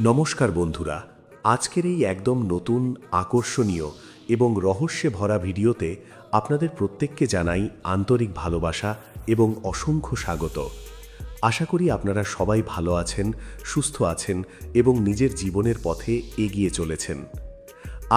নমস্কার বন্ধুরা, আজকের এই একদম নতুন, আকর্ষণীয় এবং রহস্যে ভরা ভিডিওতে আপনাদের প্রত্যেককে জানাই আন্তরিক ভালোবাসা এবং অসংখ্য স্বাগত। আশা করি আপনারা সবাই ভালো আছেন, সুস্থ আছেন এবং নিজের জীবনের পথে এগিয়ে চলেছেন।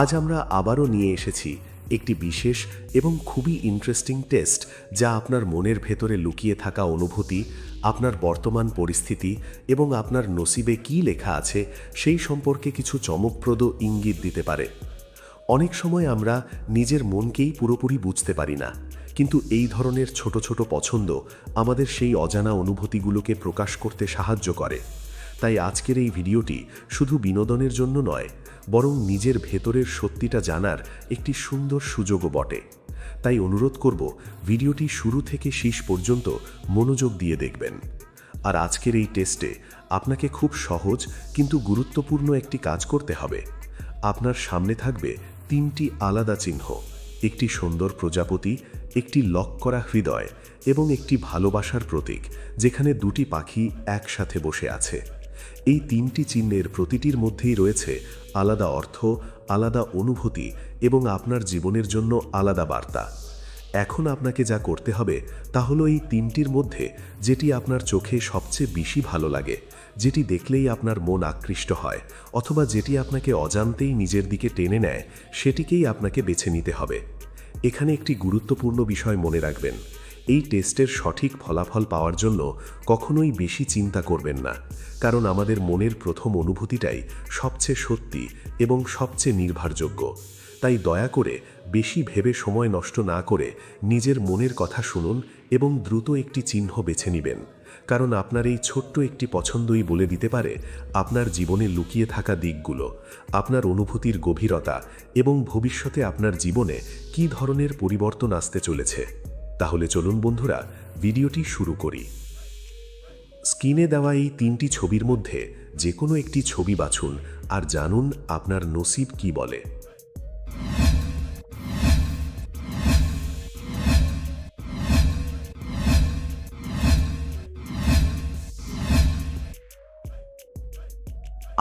আজ আমরা আবারও নিয়ে এসেছি একটি বিশেষ এবং খুবই ইন্টারেস্টিং টেস্ট, যা আপনার মনের ভেতরে লুকিয়ে থাকা অনুভূতি, আপনার বর্তমান পরিস্থিতি এবং আপনার নসিবে কী লেখা আছে সেই সম্পর্কে কিছু চমকপ্রদ ইঙ্গিত দিতে পারে। অনেক সময় আমরা নিজের মনকেই পুরোপুরি বুঝতে পারি না, কিন্তু এই ধরনের ছোট ছোট পছন্দ আমাদের সেই অজানা অনুভূতিগুলোকে প্রকাশ করতে সাহায্য করে। তাই আজকের এই ভিডিওটি শুধু বিনোদনের জন্য নয়, বরং নিজের ভেতরের সত্যিটা জানার একটি সুন্দর সুযোগও বটে। তাই অনুরোধ করব, ভিডিওটি শুরু থেকে শেষ পর্যন্ত মনোযোগ দিয়ে দেখবেন। আর আজকের এই টেস্টে আপনাকে খুব সহজ কিন্তু গুরুত্বপূর্ণ একটি কাজ করতে হবে। আপনার সামনে থাকবে 3টি আলাদা চিহ্ন: একটি সুন্দর প্রজাপতি, একটি লক করা হৃদয় এবং একটি ভালোবাসার প্রতীক, যেখানে 2টি পাখি একসাথে বসে আছে। এই 3টি চিহ্নের প্রতিটির মধ্যেই রয়েছে আলাদা অর্থ, আলাদা অনুভূতি এবং আপনার জীবনের জন্য আলাদা বার্তা। এখন আপনাকে যা করতে হবে তা হলো এই 3টির মধ্যে যেটি আপনার চোখে সবচেয়ে বেশি ভালো লাগে, যেটি দেখলেই আপনার মন আকৃষ্ট হয়, অথবা যেটি আপনাকে অজান্তেই নিজের দিকে টেনে নেয়, সেটিকেই আপনাকে বেছে নিতে হবে। এখানে একটি গুরুত্বপূর্ণ বিষয় মনে রাখবেন: এই টেস্টের সঠিক ফলাফল পাওয়ার জন্য কখনোই বেশি চিন্তা করবেন না, কারণ আমাদের মনের প্রথম অনুভূতিটাই সবচেয়ে সত্যি এবং সবচেয়ে নির্ভরযোগ্য। তাই দয়া করে বেশি ভেবে সময় নষ্ট না করে নিজের মনের কথা শুনুন এবং দ্রুত একটি চিহ্ন বেছে নেবেন, কারণ আপনার এই ছোট্ট একটি পছন্দই বলে দিতে পারে আপনার জীবনে লুকিয়ে থাকা দিকগুলো, আপনার অনুভূতির গভীরতা এবং ভবিষ্যতে আপনার জীবনে কী ধরনের পরিবর্তন আসতে চলেছে। তাহলে চলুন বন্ধুরা, ভিডিওটি শুরু করি। স্ক্রিনে দেওয়া এই 3টি ছবির মধ্যে যে কোনো একটি ছবি বাছুন আর জানুন আপনার নসিব কি বলে।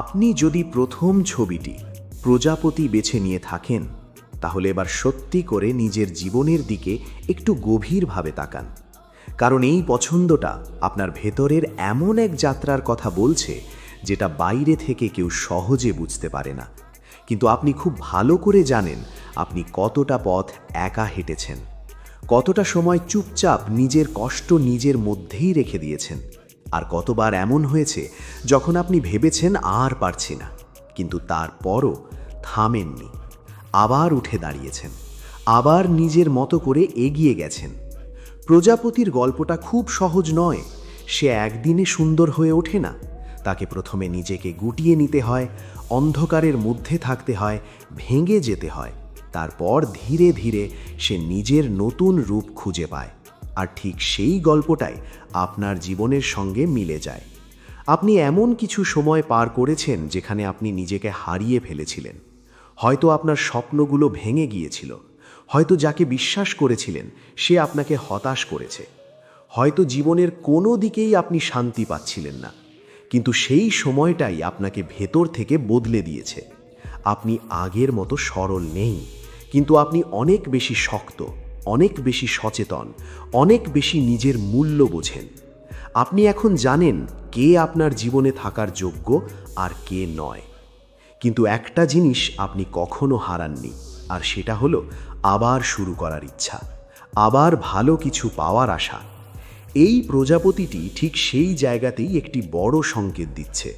আপনি যদি প্রথম ছবিটি প্রজাপতি বেছে নিয়ে থাকেন, তাহলে এবার সত্যি করে নিজের জীবনের দিকে একটু গভীরভাবে তাকান, কারণ এই পছন্দটা আপনার ভেতরের এমন এক যাত্রার কথা বলছে যেটা বাইরে থেকে কেউ সহজে বুঝতে পারে না। কিন্তু আপনি খুব ভালো করে জানেন আপনি কতটা পথ একা হেঁটেছেন, কতটা সময় চুপচাপ নিজের কষ্ট নিজের মধ্যেই রেখে দিয়েছেন, আর কতবার এমন হয়েছে যখন আপনি ভেবেছেন আর পারছি না, কিন্তু তারপরও থামেননি, আবার উঠে দাঁড়িয়েছেন, আবার নিজের মতো করে এগিয়ে গেছেন। প্রজাপতির গল্পটা খুব সহজ নয়, সে একদিনে সুন্দর হয়ে ওঠে না। তাকে প্রথমে নিজেকে গুটিয়ে নিতে হয়, অন্ধকারের মধ্যে থাকতে হয়, ভেঙে যেতে হয়, তারপর ধীরে ধীরে সে নিজের নতুন রূপ খুঁজে পায়। আর ঠিক সেই গল্পটাই আপনার জীবনের সঙ্গে মিলে যায়। আপনি এমন কিছু সময় পার করেছেন যেখানে আপনি নিজেকে হারিয়ে ফেলেছিলেন। হয়তো আপনার স্বপ্নগুলো ভেঙে গিয়েছিল, হয়তো যাকে বিশ্বাস করেছিলেন সে আপনাকে হতাশ করেছে, হয়তো জীবনের কোনো দিকেই আপনি শান্তি পাচ্ছিলেন না। কিন্তু সেই সময়টাই আপনাকে ভেতর থেকে বদলে দিয়েছে। আপনি আগের মতো সরল নেই, কিন্তু আপনি অনেক বেশি শক্ত, অনেক বেশি সচেতন, অনেক বেশি নিজের মূল্য বোঝেন। আপনি এখন জানেন কে আপনার জীবনে থাকার যোগ্য আর কে নয়। কিন্তু একটা জিনিস আপনি কখনো হারাননি, আর সেটা হলো আবার শুরু করার ইচ্ছা, আবার ভালো কিছু পাওয়ার আশা। এই প্রজাপতিটি ঠিক সেই জায়গাতেই একটি বড় সংকেত দিচ্ছে।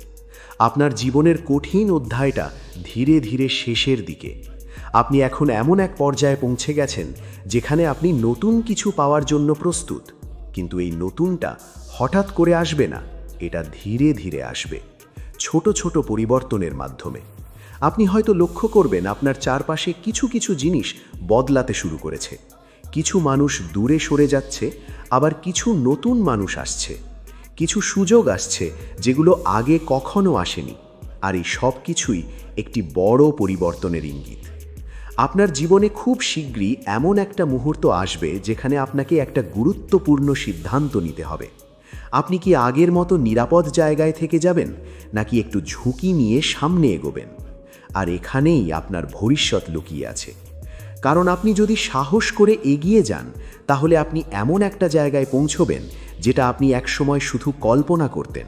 আপনার জীবনের কঠিন অধ্যায়টা ধীরে ধীরে শেষের দিকে। আপনি এখন এমন এক পর্যায়ে পৌঁছে গেছেন যেখানে আপনি নতুন কিছু পাওয়ার জন্য প্রস্তুত। কিন্তু এই নতুনটা হঠাৎ করে আসবে না, এটা ধীরে ধীরে আসবে, ছোট ছোট পরিবর্তনের মাধ্যমে। আপনি হয়তো লক্ষ্য করবেন আপনার চারপাশে কিছু কিছু জিনিস বদলাতে শুরু করেছে। কিছু মানুষ দূরে সরে যাচ্ছে, আবার কিছু নতুন মানুষ আসছে, কিছু সুযোগ আসছে যেগুলো আগে কখনো আসেনি। আর এই সব কিছুই একটি বড় পরিবর্তনের ইঙ্গিত। আপনার জীবনে খুব শীঘ্রই এমন একটা মুহূর্ত আসবে যেখানে আপনাকে একটা গুরুত্বপূর্ণ সিদ্ধান্ত নিতে হবে। আপনি কি আগের মতো নিরাপদ জায়গায় থেকে যাবেন, নাকি একটু ঝুঁকি নিয়ে সামনে এগোবেন? আর এখানেই আপনার ভবিষ্যৎ লুকিয়ে আছে। কারণ আপনি যদি সাহস করে এগিয়ে যান, তাহলে আপনি এমন একটা জায়গায় পৌঁছবেন যেটা আপনি একসময় শুধু কল্পনা করতেন।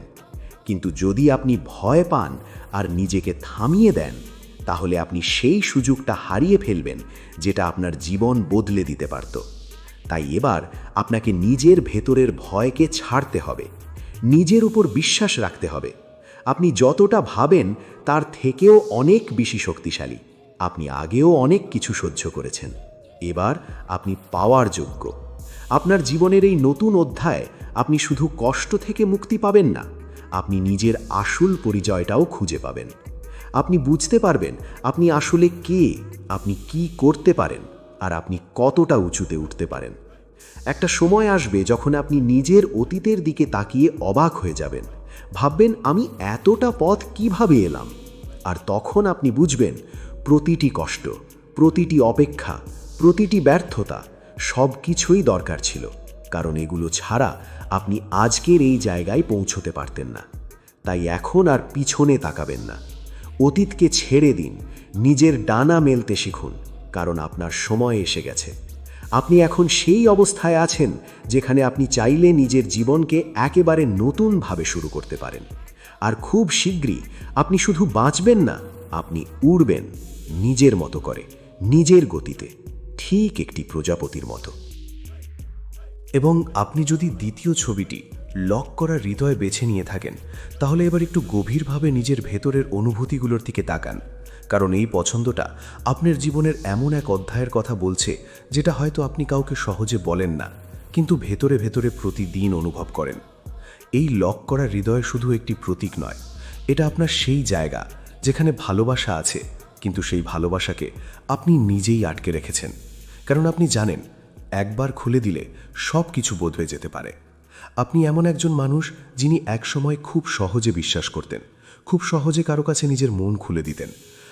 কিন্তু যদি আপনি ভয় পান আর নিজেকে থামিয়ে দেন, তাহলে আপনি সেই সুযোগটা হারিয়ে ফেলবেন যেটা আপনার জীবন বদলে দিতে পারত। তাই এবার আপনাকে নিজের ভেতরের ভয়কে ছাড়তে হবে, নিজের উপর বিশ্বাস রাখতে হবে। আপনি যতটা ভাবেন তার থেকেও অনেক বেশি শক্তিশালী। আপনি আগেও অনেক কিছু সহ্য করেছেন, এবার আপনি পাওয়ার যোগ্য। আপনার জীবনের এই নতুন অধ্যায়ে আপনি শুধু কষ্ট থেকে মুক্তি পাবেন না, আপনি নিজের আসল পরিচয়টাও খুঁজে পাবেন। আপনি বুঝতে পারবেন আপনি আসলে কে, আপনি কি করতে পারেন, আর আপনি কতটা উঁচুতে উঠতে পারেন। একটা সময় আসবে যখন আপনি নিজের অতীতের দিকে তাকিয়ে অবাক হয়ে যাবেন, ভাববেন আমি এতটা পথ কিভাবে এলাম। আর তখন আপনি বুঝবেন প্রতিটি কষ্ট, প্রতিটি অপেক্ষা, প্রতিটি ব্যর্থতা সব কিছুই দরকার ছিল, কারণ এগুলো ছাড়া আপনি আজকের এই জায়গায় পৌঁছতে পারতেন না। তাই এখন আর পিছনে তাকাবেন না, অতীতকে ছেড়ে দিন, নিজের ডানা মেলতে শিখুন, কারণ আপনার সময় এসে গেছে। আপনি এখন সেই অবস্থায় আছেন যেখানে আপনি চাইলে নিজের জীবনকে একেবারে নতুনভাবে শুরু করতে পারেন। আর খুব শীঘ্রই আপনি শুধু বাঁচবেন না, আপনি উড়বেন নিজের মতো করে, নিজের গতিতে, ঠিক একটি প্রজাপতির মতো। এবং আপনি যদি দ্বিতীয় ছবিটি লক করা হৃদয় বেছে নিয়ে থাকেন, তাহলে এবার একটু গভীরভাবে নিজের ভেতরের অনুভূতিগুলোর দিকে তাকান। কারণ এই পছন্দটা আপনার জীবনের এমন এক অধ্যায়ের কথা বলছে যেটা হয়তো আপনি কাউকে সহজে বলেন না, কিন্তু ভেতরে ভেতরে প্রতিদিন অনুভব করেন। এই লক করা হৃদয় শুধু একটি প্রতীক নয়, এটা আপনার সেই জায়গা যেখানে ভালোবাসা আছে, কিন্তু সেই ভালোবাসাকে আপনি নিজেই আটকে রেখেছেন। কারণ আপনি জানেন একবার খুলে দিলে সব কিছু বদলে যেতে পারে। আপনি এমন একজন মানুষ যিনি একসময় খুব সহজে বিশ্বাস করতেন, খুব সহজে কারো কাছে নিজের মন খুলে দিতেন।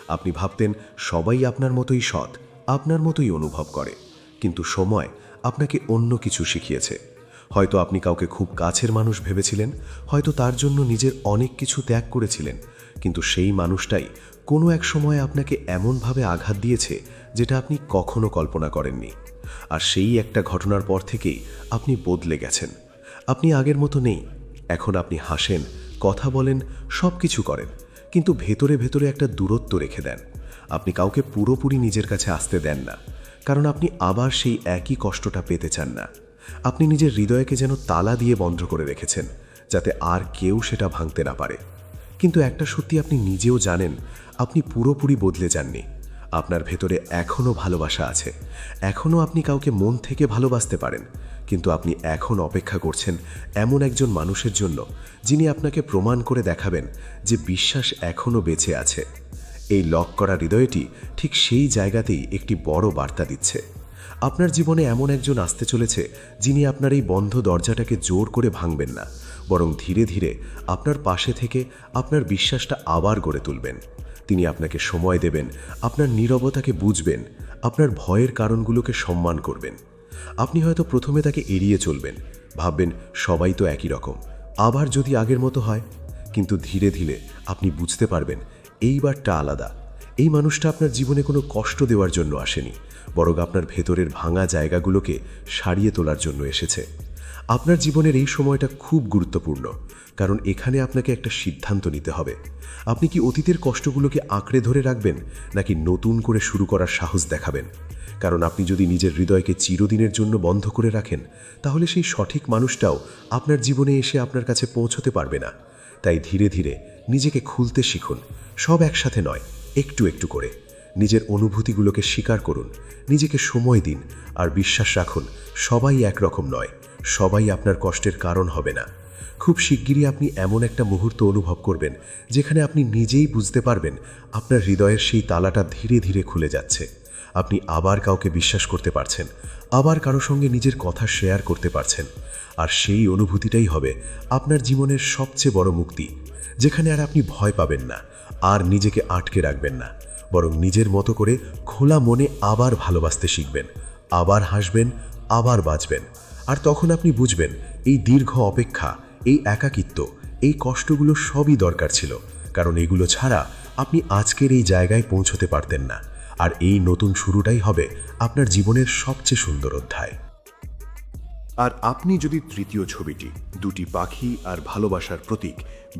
আপনি ভাবতেন সবাই আপনার মতোই সৎ, আপনার মতোই অনুভব করে। কিন্তু সময় আপনাকে অন্য কিছু শিখিয়েছে। হয়তো আপনি কাউকে খুব কাছের মানুষ ভেবেছিলেন, হয়তো তার জন্য নিজের অনেক কিছু ত্যাগ করেছিলেন, কিন্তু সেই মানুষটাই কোনো এক সময় আপনাকে এমনভাবে আঘাত দিয়েছে যেটা আপনি কখনো কল্পনা করেননি। আর সেই একটা ঘটনার পর থেকেই আপনি বদলে গেছেন। আপনি আগের মতো নেই। এখন আপনি হাসেন, কথা বলেন, সব কিছু করেন, কিন্তু ভেতরে ভেতরে একটা দূরত্ব রেখে দেন। আপনি কাউকে পুরোপুরি নিজের কাছে আসতে দেন না, কারণ আপনি আবার সেই একই কষ্টটা পেতে চান না। আপনি নিজের হৃদয়কে যেন তালা দিয়ে বন্ধ করে রেখেছেন, যাতে আর কেউ সেটা ভাঙতে না পারে। কিন্তু একটা সত্যি আপনি নিজেও জানেন, আপনি পুরোপুরি বদলে যাননি। আপনার ভেতরে এখনও ভালোবাসা আছে, এখনও আপনি কাউকে মন থেকে ভালোবাসতে পারেন, কিন্তু আপনি এখন অপেক্ষা করছেন এমন একজন মানুষের জন্য যিনি আপনাকে প্রমাণ করে দেখাবেন যে বিশ্বাস এখনও বেঁচে আছে। এই লক করা হৃদয়টি ঠিক সেই জায়গাতেই একটি বড় বার্তা দিচ্ছে। আপনার জীবনে এমন একজন আসতে চলেছে যিনি আপনার এই বন্ধ দরজাটাকে জোর করে ভাঙবেন না, বরং ধীরে ধীরে আপনার পাশে থেকে আপনার বিশ্বাসটা আবার গড়ে তুলবেন। তিনি আপনাকে সময় দেবেন, আপনার নীরবতাকে বুঝবেন, আপনার ভয়ের কারণগুলোকে সম্মান করবেন। আপনি হয়তো প্রথমে তাকে এড়িয়ে চলবেন, ভাববেন সবাই তো একই রকম, আবার যদি আগের মতো হয়। কিন্তু ধীরে ধীরে আপনি বুঝতে পারবেন এইবারটা আলাদা। এই মানুষটা আপনার জীবনে কোনো কষ্ট দেওয়ার জন্য আসেনি, বরং আপনার ভেতরের ভাঙা জায়গাগুলোকে সারিয়ে তোলার জন্য এসেছে। আপনার জীবনের এই সময়টা খুব গুরুত্বপূর্ণ, কারণ এখানে আপনাকে একটা সিদ্ধান্ত নিতে হবে। আপনি কি অতীতের কষ্টগুলোকে আঁকড়ে ধরে রাখবেন, নাকি নতুন করে শুরু করার সাহস দেখাবেন? কারণ আপনি যদি নিজের হৃদয়কে চিরদিনের জন্য বন্ধ করে রাখেন, তাহলে সেই সঠিক মানুষটাও আপনার জীবনে এসে আপনার কাছে পৌঁছতে পারবে না। তাই ধীরে ধীরে নিজেকে খুলতে শিখুন, সব একসাথে নয়, একটু একটু করে। নিজের অনুভূতিগুলোকে স্বীকার করুন, নিজেকে সময় দিন, আর বিশ্বাস রাখুন সবাই একরকম নয়, সবাই আপনার কষ্টের কারণ হবে না। খুব শিগগিরই আপনি এমন একটা মুহূর্ত অনুভব করবেন যেখানে আপনি নিজেই বুঝতে পারবেন আপনার হৃদয়ের সেই তালাটা ধীরে ধীরে খুলে যাচ্ছে। আপনি আবার কাউকে বিশ্বাস করতে পারছেন, আবার কারো সঙ্গে নিজের কথা শেয়ার করতে পারছেন। আর সেই অনুভূতিটাই হবে আপনার জীবনের সবচেয়ে বড় মুক্তি, যেখানে আর আপনি ভয় পাবেন না, আর নিজেকে আটকে রাখবেন না, বরং নিজের মতো করে খোলা মনে আবার ভালোবাসতে শিখবেন, আবার হাসবেন, আবার বাঁচবেন। আর তখন আপনি বুঝবেন এই দীর্ঘ অপেক্ষা, এই একাকিত্ব, এই কষ্টগুলো সবই দরকার ছিল, কারণ এগুলো ছাড়া আপনি আজকের এই জায়গায় পৌঁছতে পারতেন না। আর এই নতুন শুরুটাই হবে আপনার জীবনের সবচেয়ে সুন্দর অধ্যায়। আর আপনি যদি তৃতীয় ছবিটি, দুটি পাখি আর ভালোবাসার প্রতীক,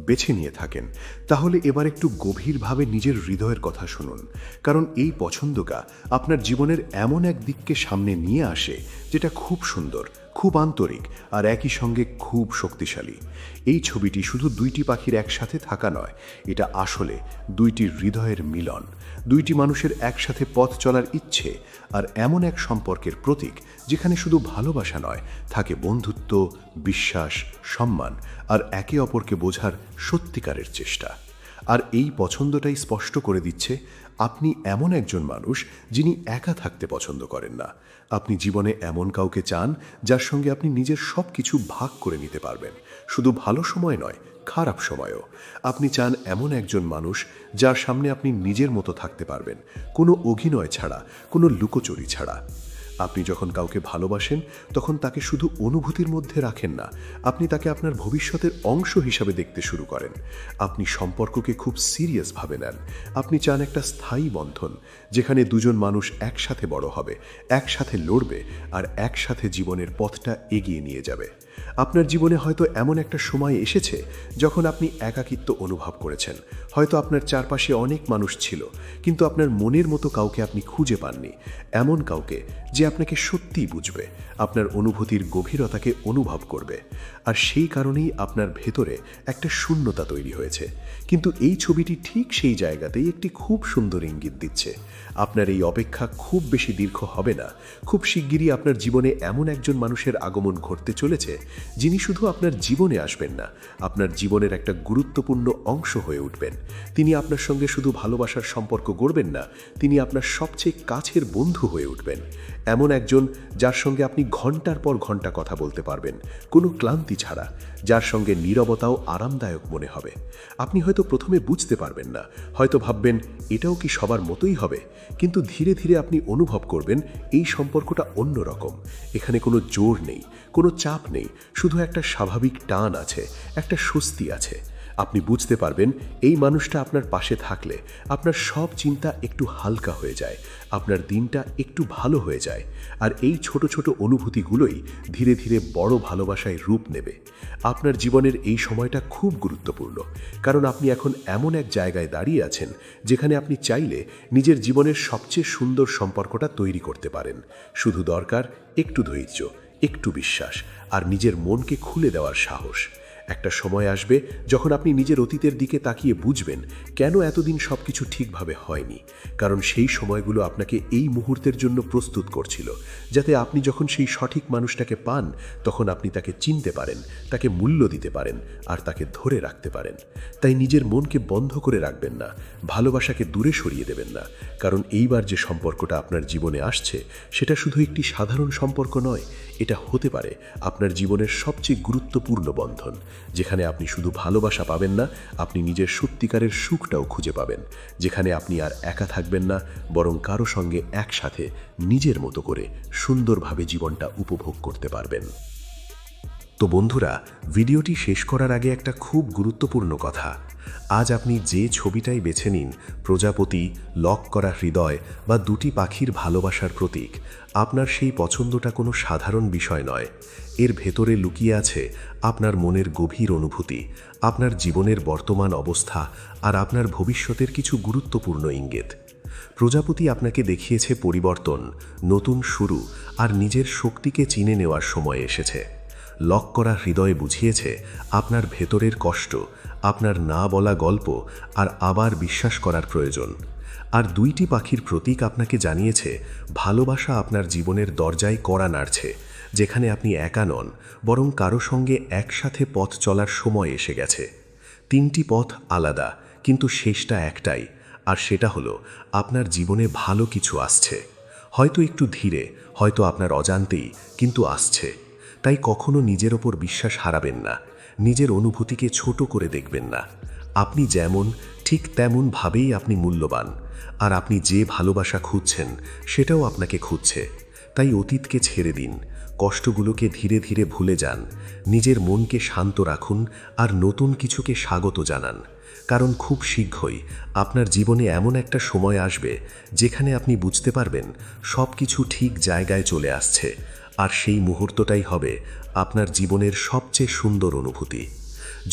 বেছে নিয়ে থাকেন, তাহলে এবার একটু গভীরভাবে নিজের হৃদয়ের কথা শুনুন। কারণ এই পছন্দটা আপনার জীবনের এমন এক দিককে সামনে নিয়ে আসে যেটা খুব সুন্দর, খুব আন্তরিক আর একই সঙ্গে খুব শক্তিশালী। এই ছবিটি শুধু দুইটি পাখির একসাথে থাকা নয়, এটা আসলে দুইটি হৃদয়ের মিলন, দুইটি মানুষের একসাথে পথ চলার ইচ্ছে আর এমন এক সম্পর্কের প্রতীক যেখানে শুধু ভালোবাসা নয়, থাকে বন্ধুত্ব, বিশ্বাস, সম্মান আর একে অপরকে বোঝার সত্যিকারের চেষ্টা। আর এই পছন্দটাই স্পষ্ট করে দিচ্ছে আপনি এমন একজন মানুষ যিনি একা থাকতে পছন্দ করেন না। আপনি জীবনে এমন কাউকে চান যার সঙ্গে আপনি নিজের সব কিছু ভাগ করে নিতে পারবেন, শুধু ভালো সময় নয়, খারাপ সময়ও। আপনি চান এমন একজন মানুষ যার সামনে আপনি নিজের মতো থাকতে পারবেন, কোনো অভিনয় ছাড়া, কোনো লুকোচুরি ছাড়া। আপনি যখন কাউকে ভালোবাসেন তখন তাকে শুধু অনুভূতির মধ্যে রাখেন না, আপনি তাকে আপনার ভবিষ্যতের অংশ হিসাবে দেখতে শুরু করেন। আপনি সম্পর্ককে খুব সিরিয়াসভাবে নেন। আপনি চান একটা স্থায়ী বন্ধন যেখানে দুজন মানুষ একসাথে বড় হবে, একসাথে লড়বে আর একসাথে জীবনের পথটা এগিয়ে নিয়ে যাবে। আপনার জীবনে হয়তো এমন একটা সময় এসেছে যখন আপনি একাকিত্ব অনুভব করেছেন। হয়তো আপনার চারপাশে অনেক মানুষ ছিল, কিন্তু আপনার মনের মতো কাউকে আপনি খুঁজে পাননি, এমন কাউকে যে আপনাকে সত্যিই বুঝবে, আপনার অনুভূতির গভীরতাকে অনুভব করবে। আর সেই কারণেই আপনার ভেতরে একটা শূন্যতা তৈরি হয়েছে। কিন্তু এই ছবিটি ঠিক সেই জায়গাতেই একটি খুব সুন্দর ইঙ্গিত দিচ্ছে। আপনার এই অপেক্ষা খুব বেশি দীর্ঘ হবে না। খুব শিগগিরই আপনার জীবনে এমন একজন মানুষের আগমন ঘটতে চলেছে যিনি শুধু আপনার জীবনে আসবেন না, আপনার জীবনের একটা গুরুত্বপূর্ণ অংশ হয়ে উঠবেন। তিনি আপনার সঙ্গে শুধু ভালোবাসার সম্পর্ক গড়বেন না, তিনি আপনার সবচেয়ে কাছের বন্ধু হয়ে উঠবেন। এমন একজন যার সঙ্গে আপনি ঘন্টার পর ঘন্টা কথা বলতে পারবেন, কোনো ক্লান্তি ছাড়া, যার সঙ্গে নীরবতাও আরামদায়ক মনে হবে। আপনি হয়তো প্রথমে বুঝতে পারবেন না, হয়তো ভাববেন এটাও কি সবার মতোই হবে, কিন্তু ধীরে ধীরে আপনি অনুভব করবেন এই সম্পর্কটা অন্যরকম। এখানে কোনো জোর নেই, কোনো চাপ নেই, শুধু একটা স্বাভাবিক টান আছে, একটা স্বস্তি আছে। আপনি বুঝতে পারবেন এই মানুষটা আপনার পাশে থাকলে আপনার সব চিন্তা একটু হালকা হয়ে যায়, আপনার দিনটা একটু ভালো হয়ে যায়। আর এই ছোট ছোট অনুভূতিগুলোই ধীরে ধীরে বড় ভালোবাসায় রূপ নেবে। আপনার জীবনের এই সময়টা খুব গুরুত্বপূর্ণ, কারণ আপনি এখন এমন এক জায়গায় দাঁড়িয়ে আছেন যেখানে আপনি চাইলে নিজের জীবনের সবচেয়ে সুন্দর সম্পর্কটা তৈরি করতে পারেন। শুধু দরকার একটু ধৈর্য, একটু বিশ্বাস আর নিজের মনকে খুলে দেওয়ার সাহস। একটা সময় আসবে যখন আপনি নিজের অতীতের দিকে তাকিয়ে বুঝবেন কেন এতদিন সবকিছু ঠিকভাবে হয়নি। কারণ সেই সময়গুলো আপনাকে এই মুহূর্তের জন্য প্রস্তুত করছিল, যাতে আপনি যখন সেই সঠিক মানুষটাকে পান তখন আপনি তাকে চিনতে পারেন, তাকে মূল্য দিতে পারেন আর তাকে ধরে রাখতে পারেন। তাই নিজের মনকে বন্ধ করে রাখবেন না, ভালোবাসাকে দূরে সরিয়ে দেবেন না। কারণ এইবার যে সম্পর্কটা আপনার জীবনে আসছে সেটা শুধু একটি সাধারণ সম্পর্ক নয়, এটা হতে পারে আপনার জীবনের সবচেয়ে গুরুত্বপূর্ণ বন্ধন, যেখানে আপনি শুধু ভালোবাসা পাবেন না, আপনি নিজের সত্যিকারের সুখটাও খুঁজে পাবেন। যেখানে আপনি আর একা থাকবেন না, বরং কারো সঙ্গে একসাথে নিজের মতো করে সুন্দরভাবে জীবনটা উপভোগ করতে পারবেন। তো বন্ধুরা, ভিডিওটি শেষ করার আগে একটা খুব গুরুত্বপূর্ণ কথা। আজ আপনি যে ছবিটাই বেছে নিন, প্রজাপতি, লক করা হৃদয় বা দুটি পাখির ভালোবাসার প্রতীক, আপনার সেই পছন্দটা কোনো সাধারণ বিষয় নয়। এর ভেতরে লুকিয়ে আছে আপনার মনের গভীর অনুভূতি, আপনার জীবনের বর্তমান অবস্থা আর আপনার ভবিষ্যতের কিছু গুরুত্বপূর্ণ ইঙ্গিত। প্রজাপতি আপনাকে দেখিয়েছে পরিবর্তন, নতুন শুরু আর নিজের শক্তিকে চিনে নেওয়ার সময় এসেছে। লক করা হৃদয়ে বুঝিয়েছে আপনার ভেতরের কষ্ট, আপনার না বলা গল্প আর আবার বিশ্বাস করার প্রয়োজন। আর দুইটি পাখির প্রতীক আপনাকে জানিয়েছে ভালোবাসা আপনার জীবনের দরজায় কড়া নাড়ছে, যেখানে আপনি একা নন, বরং কারো সঙ্গে একসাথে পথ চলার সময় এসে গেছে। তিনটি পথ আলাদা, কিন্তু শেষটা একটাই, আর সেটা হলো আপনার জীবনে ভালো কিছু আসছে। হয়তো একটু ধীরে, হয়তো আপনার অজান্তেই, কিন্তু আসছে। তাই কখনো নিজের ওপর বিশ্বাস হারাবেন না, নিজের অনুভূতিকে ছোট করে দেখবেন না। আপনি যেমন, ঠিক তেমন ভাবেই আপনি মূল্যবান, আর আপনি যে ভালোবাসা খুঁজছেন সেটাও আপনাকে খুঁজছে। তাই অতীতকে ছেড়ে দিন, কষ্টগুলোকে ধীরে ধীরে ভুলে যান, নিজের মনকে শান্ত রাখুন আর নতুন কিছুকে স্বাগত জানান। কারণ খুব শীঘ্রই আপনার জীবনে এমন একটা সময় আসবে যেখানে আপনি বুঝতে পারবেন সব কিছু ঠিক জায়গায় চলে আসছে, আর সেই মুহূর্তটাই হবে আপনার জীবনের সবচেয়ে সুন্দর অনুভূতি।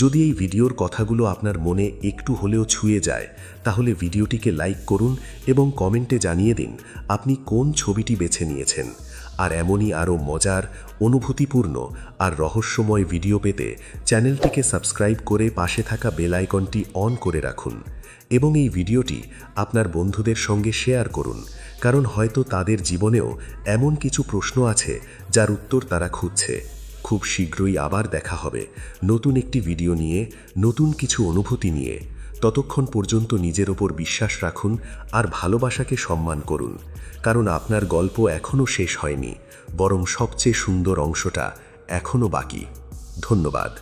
যদি এই ভিডিওর কথাগুলো আপনার মনে একটু হলেও ছুঁয়ে যায়, তাহলে ভিডিওটিকে লাইক করুন এবং কমেন্টে জানিয়ে দিন আপনি কোন ছবিটি বেছে নিয়েছেন। আর এমনই আরও মজার, অনুভূতিপূর্ণ আর রহস্যময় ভিডিও পেতে চ্যানেলটিকে সাবস্ক্রাইব করে পাশে থাকা বেল আইকনটি অন করে রাখুন এবং এই ভিডিওটি আপনার বন্ধুদের সঙ্গে শেয়ার করুন, কারণ হয়তো তাদের জীবনেও এমন কিছু প্রশ্ন আছে যার উত্তর তারা খুঁজছে। খুব শীঘ্রই আবার দেখা হবে নতুন একটি ভিডিও নিয়ে, নতুন কিছু অনুভূতি নিয়ে। ততক্ষণ পর্যন্ত নিজের ওপর বিশ্বাস রাখুন আর ভালোবাসাকে সম্মান করুন, কারণ আপনার গল্প এখনও শেষ হয়নি, বরং সবচেয়ে সুন্দর অংশটা এখনও বাকি। ধন্যবাদ।